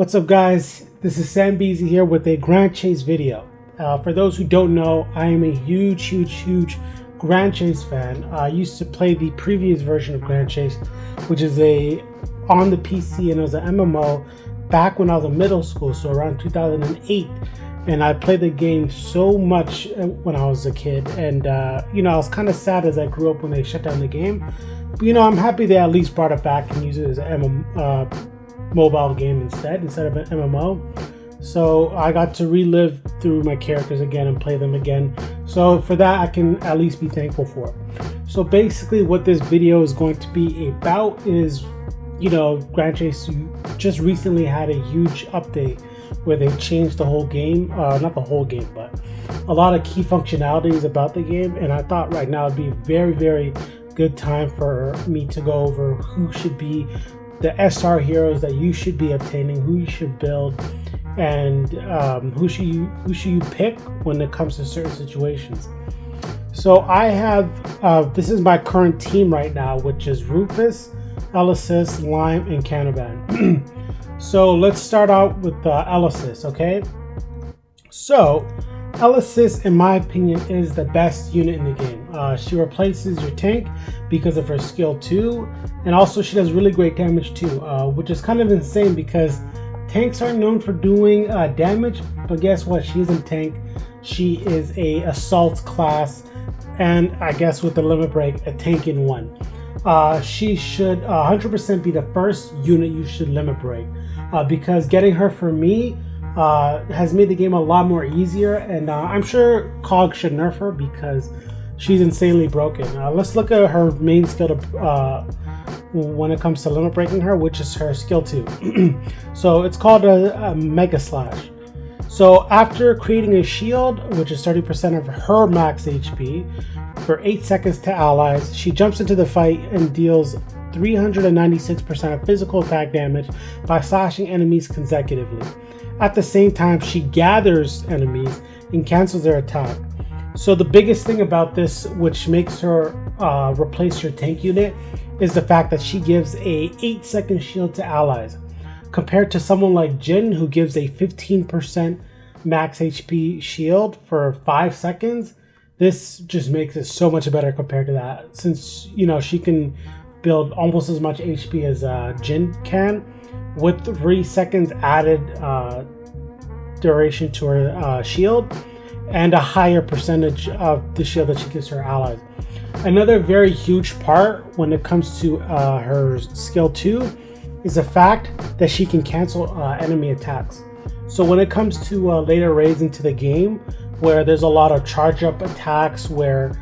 What's up, guys? This is Sam Beasy here with a Grandchase video. For those who don't know, I am a huge Grandchase fan. I used to play the previous version of Grandchase, which is on the PC, and it was an MMO back when I was in middle school, so around 2008. And I played the game so much when I was a kid, and I was kind of sad as I grew up when they shut down the game. But I'm happy they at least brought it back and used it as an mobile game instead of an MMO. So I got to relive through my characters again and play them again. So for that, I can at least be thankful for. So basically what this video is going to be about is, Grandchase just recently had a huge update where they changed the whole game, not the whole game, but a lot of key functionalities about the game. And I thought right now would be a very good time for me to go over who should be the SR heroes that you should be obtaining, who you should build, and who should you pick when it comes to certain situations. So I have this is my current team right now, which is Rufus, Elysis, Lime, and Canavan. So let's start out with Elysis, okay? So Elysis, in my opinion, is the best unit in the game. She replaces your tank because of her skill 2, and also she does really great damage too, which is kind of insane because tanks are known for doing damage, but guess what? She isn't tank. She is a assault class, and I guess with the limit break, a tank in one. She should 100% be the first unit you should limit break, because getting her for me has made the game a lot more easier, and I'm sure COG should nerf her because she's insanely broken. Let's look at her main skill when it comes to limit breaking her, which is her skill 2. So it's called a Mega Slash. So after creating a shield, which is 30% of her max HP, for 8 seconds to allies, she jumps into the fight and deals 396% of physical attack damage by slashing enemies consecutively. At the same time, she gathers enemies and cancels their attack. So the biggest thing about this, which makes her replace your tank unit, is the fact that she gives a 8-second shield to allies, compared to someone like Jin, who gives a 15% max HP shield for 5 seconds. This just makes it so much better compared to that, since she can build almost as much HP as Jin can, with 3 seconds added duration to her shield, and a higher percentage of the shield that she gives her allies. Another very huge part when it comes to her skill 2 is the fact that she can cancel enemy attacks. So when it comes to later raids into the game, where there's a lot of charge up attacks, where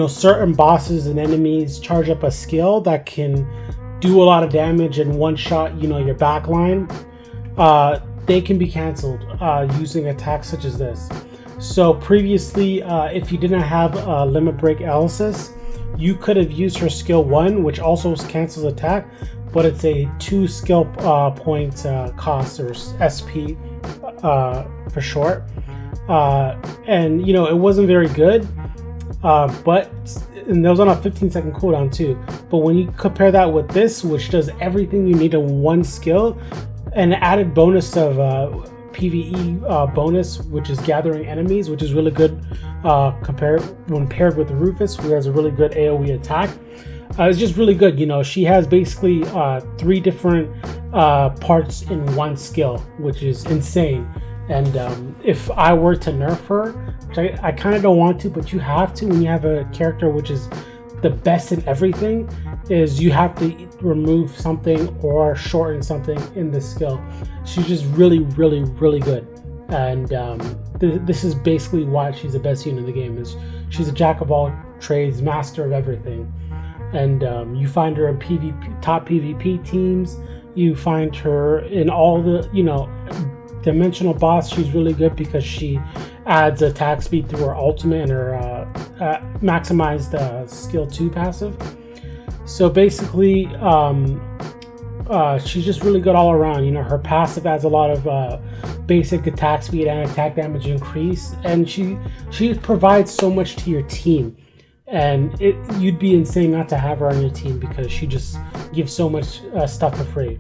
certain bosses and enemies charge up a skill that can do a lot of damage and one shot your backline, they can be canceled using attacks such as this. So previously, if you didn't have limit break Elysis, you could have used her skill 1, which also cancels attack, but it's a 2 skill point cost, or SP for short. And it wasn't very good, and that was on a 15-second cooldown too. But when you compare that with this, which does everything you need in one skill, an added bonus of PvE bonus, which is gathering enemies, which is really good when paired with Rufus, who has a really good AoE attack. It's just really good. She has basically 3 different parts in one skill, which is insane. And if I were to nerf her, which I kind of don't want to, but you have to when you have a character which is the best in everything, is you have to remove something or shorten something in the skill. She's just really good, and this is basically why she's the best unit in the game. Is she's a jack of all trades, master of everything. And you find her in top PvP teams. You find her in all the dimensional boss. She's really good because she adds attack speed through her ultimate and her maximized skill 2 passive. So basically, she's just really good all around. Her passive adds a lot of basic attack speed and attack damage increase, and she provides so much to your team. And you'd be insane not to have her on your team because she just gives so much stuff for free.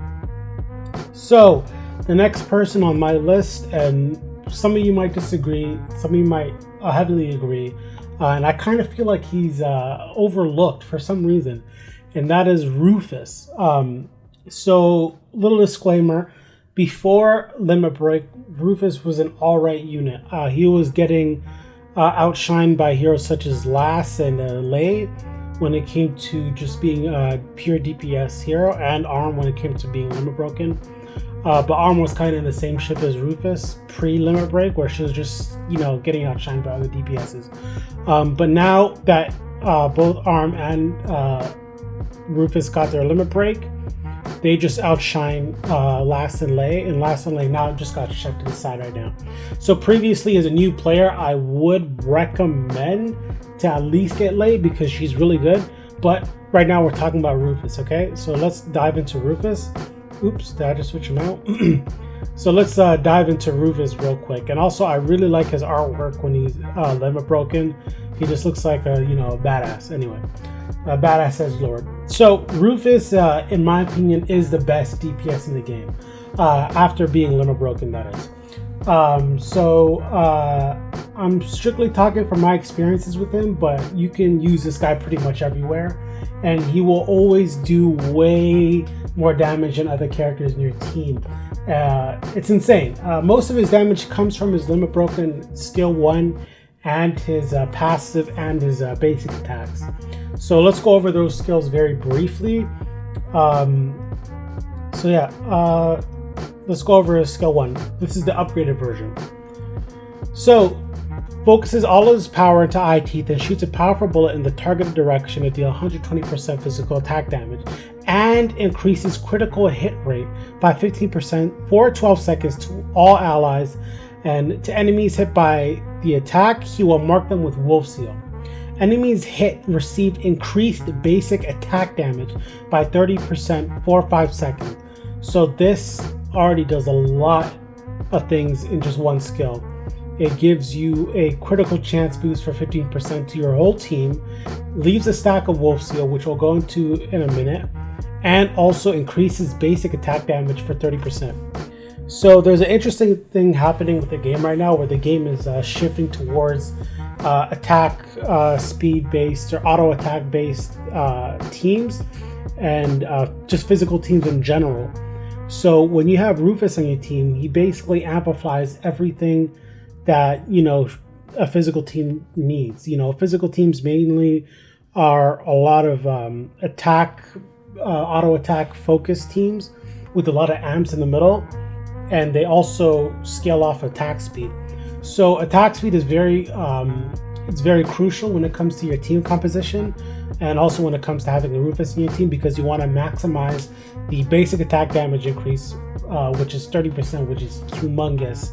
So The next person on my list, and some of you might disagree, some of you might heavily agree, and I kind of feel like he's overlooked for some reason, and that is Rufus. So, little disclaimer, before Limit Break, Rufus was an alright unit. He was getting outshined by heroes such as Lass and Lei when it came to just being a pure DPS hero, and Arm when it came to being Limit Broken. But Arm was kind of in the same ship as Rufus pre-Limit Break, where she was just, getting outshined by other DPSs. But now that both Arm and Rufus got their Limit Break, they just outshine Lass and Lei, and Lass and Lei now just got shoved to the side right now. So previously, as a new player, I would recommend to at least get Lei because she's really good. But right now, we're talking about Rufus, okay? So let's dive into Rufus. Oops, did I just switch him out? So let's dive into Rufus real quick. And also, I really like his artwork when he's Limit Broken. He just looks like a badass. Anyway, a badass edge lord. So Rufus, in my opinion, is the best DPS in the game after being Limit Broken. That is. I'm strictly talking from my experiences with him, but you can use this guy pretty much everywhere, and he will always do way more damage than other characters in your team. It's insane. Most of his damage comes from his Limit Broken skill 1 and his passive and his basic attacks. So let's go over those skills very briefly. Let's go over his skill 1. This is the upgraded version. So, focuses all of his power into eye teeth and shoots a powerful bullet in the targeted direction to deal 120% physical attack damage, and increases critical hit rate by 15% for 12 seconds to all allies, and to enemies hit by the attack, he will mark them with Wolf Seal. Enemies hit received increased basic attack damage by 30% for 5 seconds. So this already does a lot of things in just one skill. It gives you a critical chance boost for 15% to your whole team, leaves a stack of Wolf Seal, which we'll go into in a minute, and also increases basic attack damage for 30%. So there's an interesting thing happening with the game right now, where the game is shifting towards attack speed based or auto attack based teams, and just physical teams in general. So when you have Rufus on your team, he basically amplifies everything that a physical team needs. Physical teams mainly are a lot of auto attack focused teams with a lot of amps in the middle, and they also scale off attack speed. So attack speed is very crucial when it comes to your team composition, and also when it comes to having a Rufus in your team, because you want to maximize the basic attack damage increase, which is 30%, which is humongous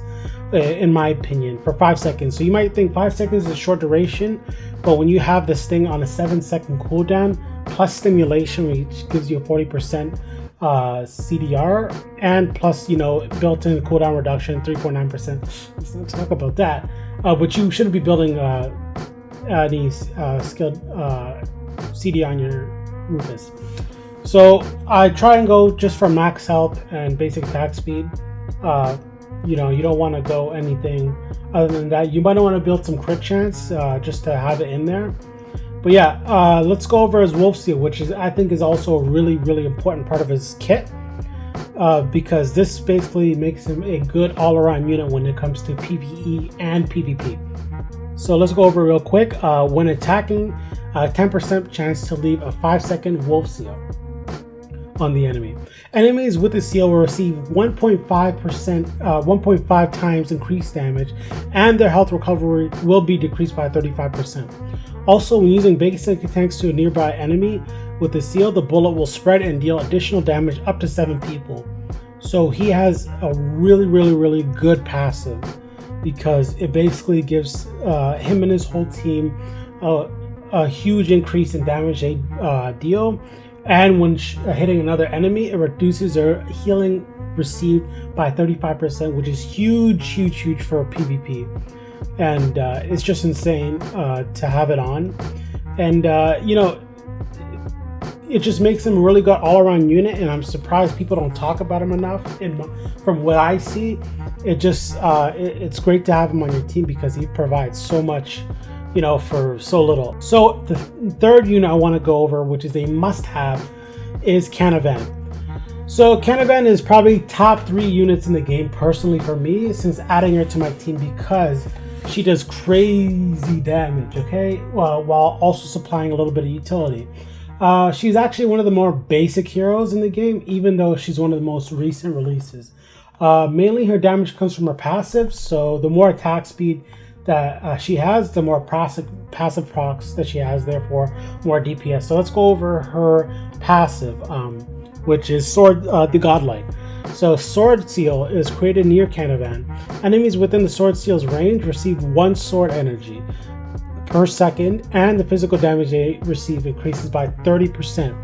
in my opinion, for 5 seconds. So you might think 5 seconds is a short duration, but when you have this thing on a 7-second cooldown plus stimulation, which gives you a 40% CDR, and plus built-in cooldown reduction 3.9%. Let's not talk about that. But you shouldn't be building any skilled CD on your Rufus. So I try and go just for max health and basic attack speed. You don't want to go anything other than that. You might want to build some crit chance just to have it in there. But yeah, let's go over his Wolf Seal, which I think is also a really, really important part of his kit, because this basically makes him a good all-around unit when it comes to PvE and PvP. So let's go over real quick. When attacking, 10% chance to leave a 5-second Wolf Seal on the enemy. Enemies with the seal will receive 1.5 times increased damage, and their health recovery will be decreased by 35%. Also, when using basic attacks to a nearby enemy with the seal, the bullet will spread and deal additional damage up to 7 people. So he has a really, really, really good passive, because it basically gives him and his whole team a huge increase in damage they deal. And when hitting another enemy, it reduces their healing received by 35%, which is huge, huge, huge for PvP. And it's just insane to have it on. And it just makes him a really good all-around unit, and I'm surprised people don't talk about him enough. From what I see, it's great to have him on your team because he provides so much, for so little. So the third unit I want to go over, which is a must-have, is Canavan. So Canavan is probably top 3 units in the game personally for me, since adding her to my team, because she does crazy damage, okay? While also supplying a little bit of utility. She's actually one of the more basic heroes in the game, even though she's one of the most recent releases. Mainly her damage comes from her passive, so the more attack speed that she has, the more passive procs that she has, therefore more DPS. So let's go over her passive, which is Sword the Godlike. So Sword Seal is created near Canavan. Enemies within the Sword Seal's range receive 1 sword energy per second, and the physical damage they receive increases by 30%.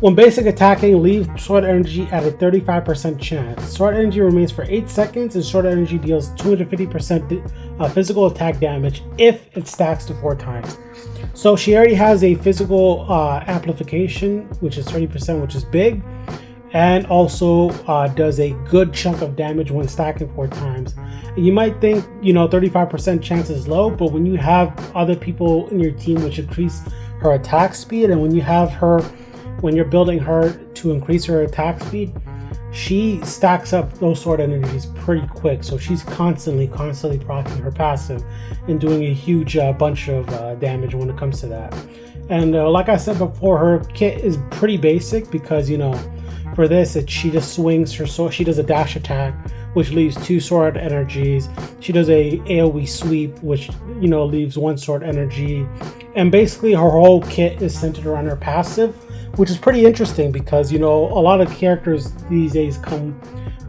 When basic attacking, leave sword energy at a 35% chance. Sword energy remains for 8 seconds, and sword energy deals 250% physical attack damage if it stacks to 4 times. So she already has a physical amplification, which is 30%, which is big, and also does a good chunk of damage when stacking 4 times. And you might think, 35% chance is low, but when you have other people in your team which increase her attack speed, and when you're building her to increase her attack speed, she stacks up those sword energies pretty quick. So she's constantly proccing her passive and doing a huge bunch of damage when it comes to that. And like I said before, her kit is pretty basic because, for this, she just swings her sword. She does a dash attack, which leaves 2 sword energies. She does a AoE sweep, which, leaves 1 sword energy. And basically her whole kit is centered around her passive, which is pretty interesting because, a lot of characters these days come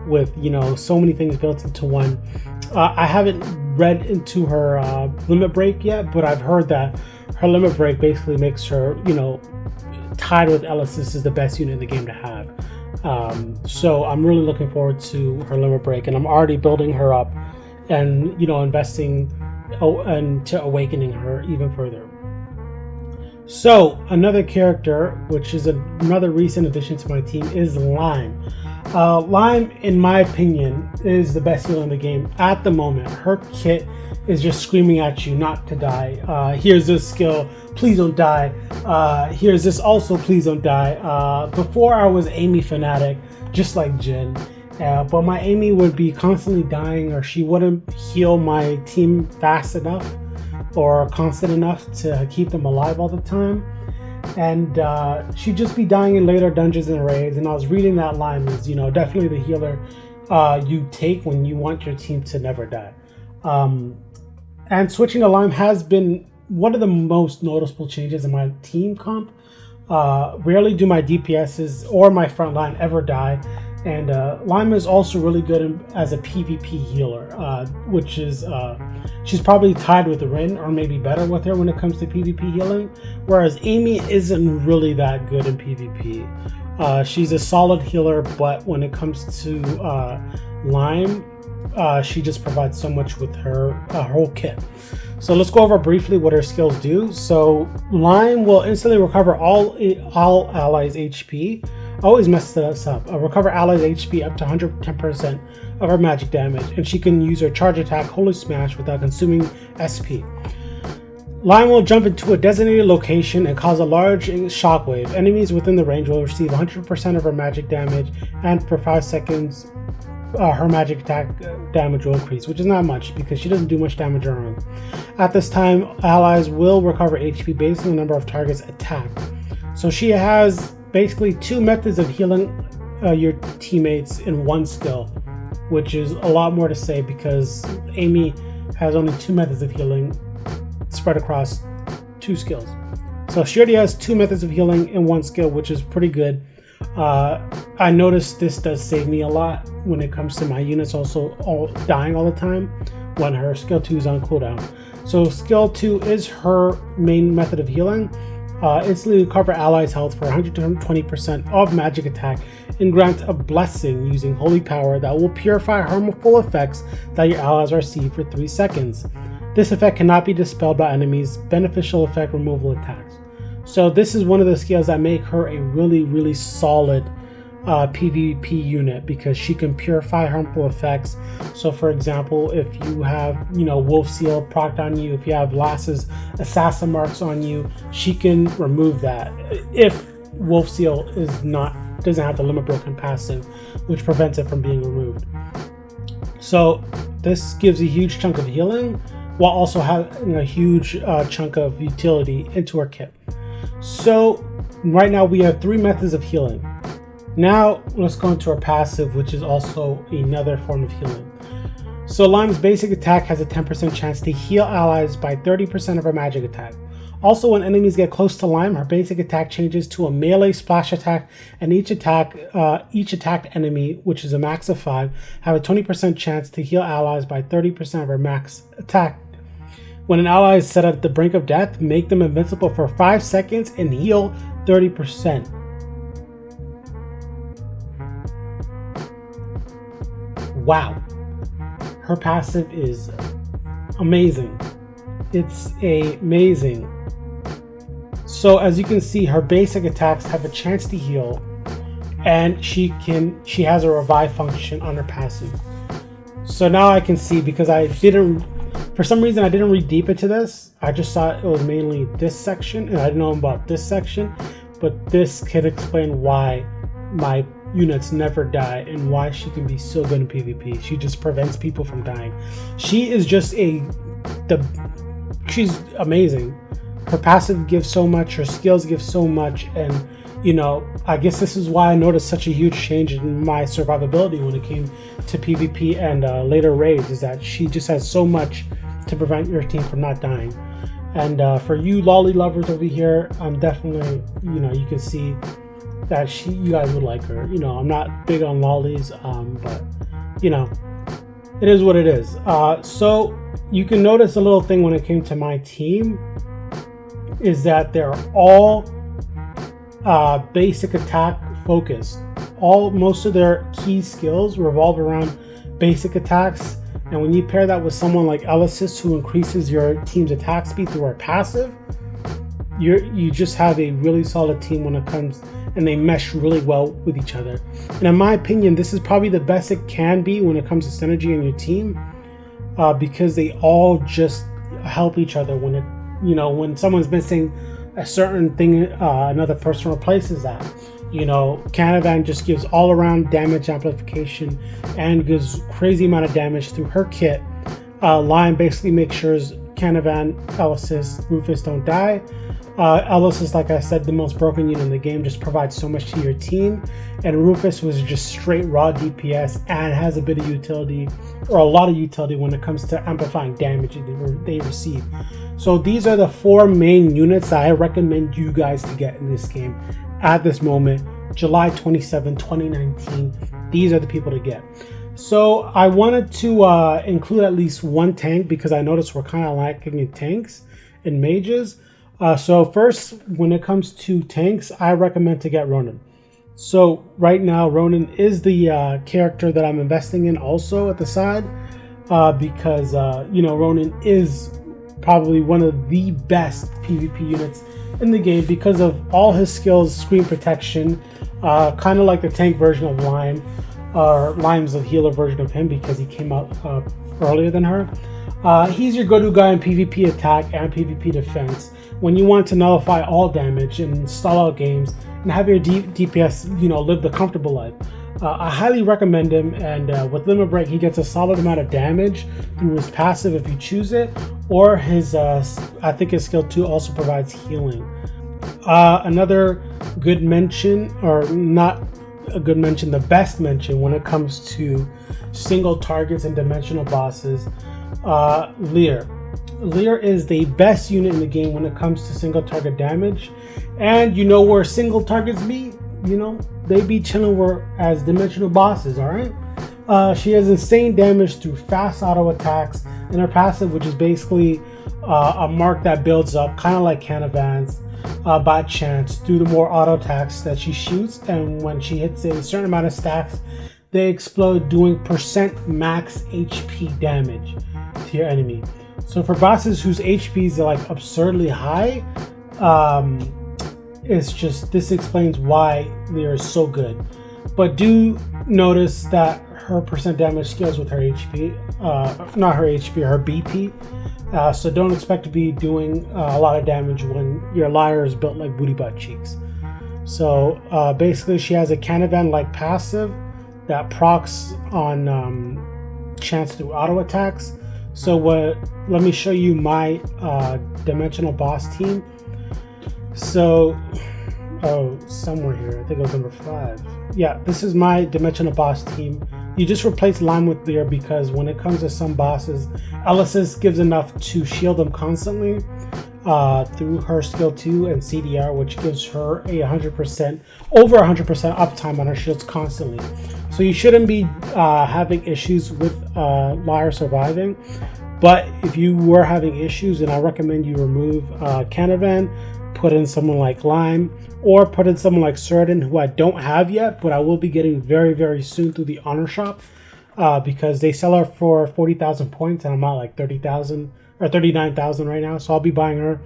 with, so many things built into one. I haven't read into her limit break yet, but I've heard that her limit break basically makes her, tied with Ellis is the best unit in the game to have. So I'm really looking forward to her limit break, and I'm already building her up and, investing into awakening her even further. So another character, which is another recent addition to my team, is Lime. Lime, in my opinion, is the best healer in the game at the moment. Her kit is just screaming at you not to die. Here's this skill, please don't die. Here's this also, please don't die. Before I was Amy fanatic, just like Jin. But my Amy would be constantly dying, or she wouldn't heal my team fast enough or constant enough to keep them alive all the time, and she'd just be dying in later dungeons and raids. And I was reading that Lime is definitely the healer you take when you want your team to never die. And switching to Lime has been one of the most noticeable changes in my team comp. Rarely do my DPSs or my front line ever die. And Lime is also really good as a PvP healer, which is, she's probably tied with Rin, or maybe better with her when it comes to PvP healing, whereas Amy isn't really that good in PvP. She's a solid healer, but when it comes to Lime, she just provides so much with her whole kit. So let's go over briefly what her skills do. So Lime will instantly recover all allies' HP. Always messes us up. Recover allies' HP up to 110% of her magic damage, and she can use her charge attack Holy Smash without consuming SP. Lime will jump into a designated location and cause a large shockwave. Enemies within the range will receive 100% of her magic damage, and for 5 seconds her magic attack damage will increase, which is not much because she doesn't do much damage on her own. At this time, allies will recover HP based on the number of targets attacked. So she has basically 2 methods of healing your teammates in 1 skill, which is a lot more to say because Amy has only 2 methods of healing spread across 2 skills. So she already has 2 methods of healing in 1 skill, which is pretty good. I noticed this does save me a lot when it comes to my units also all dying all the time when her skill 2 is on cooldown. So skill 2 is her main method of healing. Instantly recover allies' health for 120% of magic attack and grant a blessing using holy power that will purify harmful effects that your allies receive for 3 seconds. This effect cannot be dispelled by enemies. Beneficial effect removal attacks. So this is one of the skills that make her a really solid PvP unit, because she can purify harmful effects. So for example, if you have, you know, Wolf Seal procced on you, if you have Lass's assassin marks on you, she can remove that if Wolf Seal doesn't have the limit broken passive, which prevents it from being removed. So this gives a huge chunk of healing while also having a huge chunk of utility into her kit. So right now we have 3 methods of healing. Now let's go into our passive, which is also another form of healing. So Lime's basic attack has a 10% chance to heal allies by 30% of her magic attack. Also, when enemies get close to Lime, her basic attack changes to a melee splash attack, and each attacked enemy, which is a max of 5, have a 20% chance to heal allies by 30% of her max attack. When an ally is set at the brink of death, make them invincible for 5 seconds and heal 30%. Wow. Her passive is amazing. It's amazing. So as you can see, her basic attacks have a chance to heal, and she has a revive function on her passive. So now I can see, because for some reason I didn't read deep into this. I just thought it was mainly this section, and I didn't know about this section, but this can explain why my units never die and why she can be so good in PvP. She just prevents people from dying. She is just she's amazing. Her passive gives so much, her skills give so much, and you know, I guess this is why I noticed such a huge change in my survivability when it came to PvP and later raids, is that she just has so much to prevent your team from not dying. And for you lolly lovers over here, I'm definitely, you know, you can see that you guys would like her. You know, I'm not big on lollies, but you know, it is what it is. So you can notice a little thing when it came to my team, is that they're all basic attack focused. Most of their key skills revolve around basic attacks, and when you pair that with someone like Elysis, who increases your team's attack speed through her passive, you just have a really solid team when it comes, and they mesh really well with each other. And in my opinion, this is probably the best it can be when it comes to synergy in your team, because they all just help each other. When someone's missing a certain thing, another person replaces that. You know, Canavan just gives all around damage amplification and gives crazy amount of damage through her kit. Lime basically makes sure Canavan, Elysis, Rufus don't die. Elysis, like I said, the most broken unit in the game, just provides so much to your team. And Rufus was just straight raw DPS and has a bit of utility, or a lot of utility, when it comes to amplifying damage they receive. So these are the 4 main units that I recommend you guys to get in this game at this moment, July 27, 2019. These are the people to get. So I wanted to include at least one tank, because I noticed we're kind of lacking in tanks and mages. So first, when it comes to tanks, I recommend to get Ronin. So right now, Ronin is the character that I'm investing in also at the side, because you know, Ronin is probably one of the best PvP units in the game because of all his skills, screen protection, kind of like the tank version of Lime, or Lime's the healer version of him because he came out earlier than her. He's your go-to guy in PvP attack and PvP defense when you want to nullify all damage and stall out games and have your DPS, you know, live the comfortable life. I highly recommend him, and with Limit Break, he gets a solid amount of damage through his passive if you choose it, or his, I think his skill 2 also provides healing. Another good mention, or not a good mention, the best mention when it comes to single targets and dimensional bosses, Lear. Lear is the best unit in the game when it comes to single target damage, and you know where single targets be? You know, they be chilling as dimensional bosses, alright? She has insane damage through fast auto attacks, and her passive, which is basically a mark that builds up, kind of like Canavan's, by chance through the more auto attacks that she shoots, and when she hits a certain amount of stacks, they explode, doing % max HP damage to your enemy. So for bosses whose HPs are like absurdly high, this explains why Lyra is so good. But do notice that her percent damage scales with her HP, not her HP, her BP. So don't expect to be doing a lot of damage when your Lyra is built like booty butt cheeks. So basically she has a Canavan-like passive that procs on chance through auto attacks. So let me show you my dimensional boss team. So somewhere here, I think it was number 5. Yeah, this is my dimensional boss team. You just replace Lime with Lyra because when it comes to some bosses, Elysis gives enough to shield them constantly through her skill 2 and CDR, which gives her a over 100% uptime on her shields constantly. So you shouldn't be having issues with Lyra surviving. But if you were having issues, then I recommend you remove Canavan, put in someone like Lime, or put in someone like Certain, who I don't have yet, but I will be getting very, very soon through the Honor Shop, because they sell her for 40,000 points, and I'm at like 30,000 or 39,000 right now, so I'll be buying her.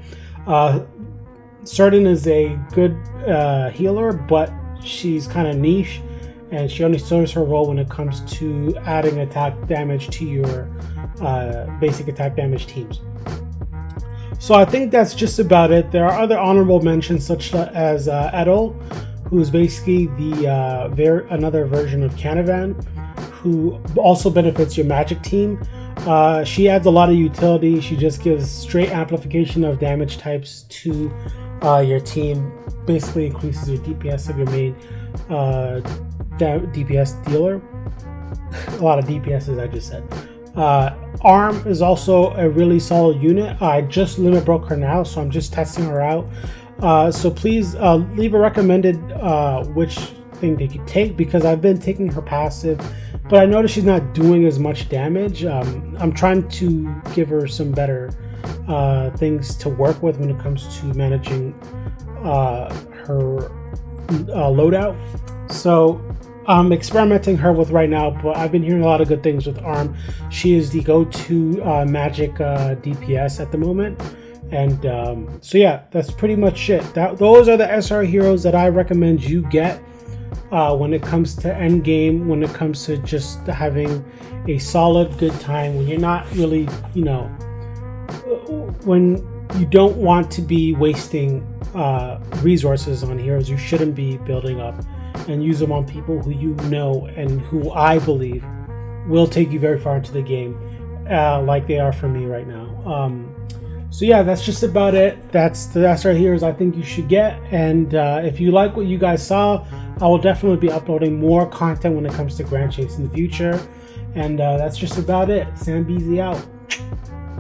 Certain is a good healer, but she's kind of niche, and she only serves her role when it comes to adding attack damage to your basic attack damage teams. So I think that's just about it. There are other honorable mentions such as Edel, who's basically the another version of Canavan, who also benefits your magic team. She adds a lot of utility. She just gives straight amplification of damage types to your team. Basically increases your DPS of your main DPS dealer. A lot of DPSs, I just said. Arm is also a really solid unit. I just limit broke her now, so I'm just testing her out. So please leave a recommended which thing they could take, because I've been taking her passive, but I noticed she's not doing as much damage. I'm trying to give her some better things to work with when it comes to managing her loadout. So I'm experimenting her with right now, but I've been hearing a lot of good things with Arm. She is the go-to magic DPS at the moment. And so yeah, that's pretty much it. Those are the SR heroes that I recommend you get when it comes to endgame, when it comes to just having a solid good time, when you're not really, when you don't want to be wasting resources on heroes you shouldn't be building up, and use them on people who you know and who I believe will take you very far into the game, like they are for me right now. So yeah, that's just about it. That's right here is I think you should get. And if you like what you guys saw, I will definitely be uploading more content when it comes to Grandchase in the future. And that's just about it. Sam Beasley out.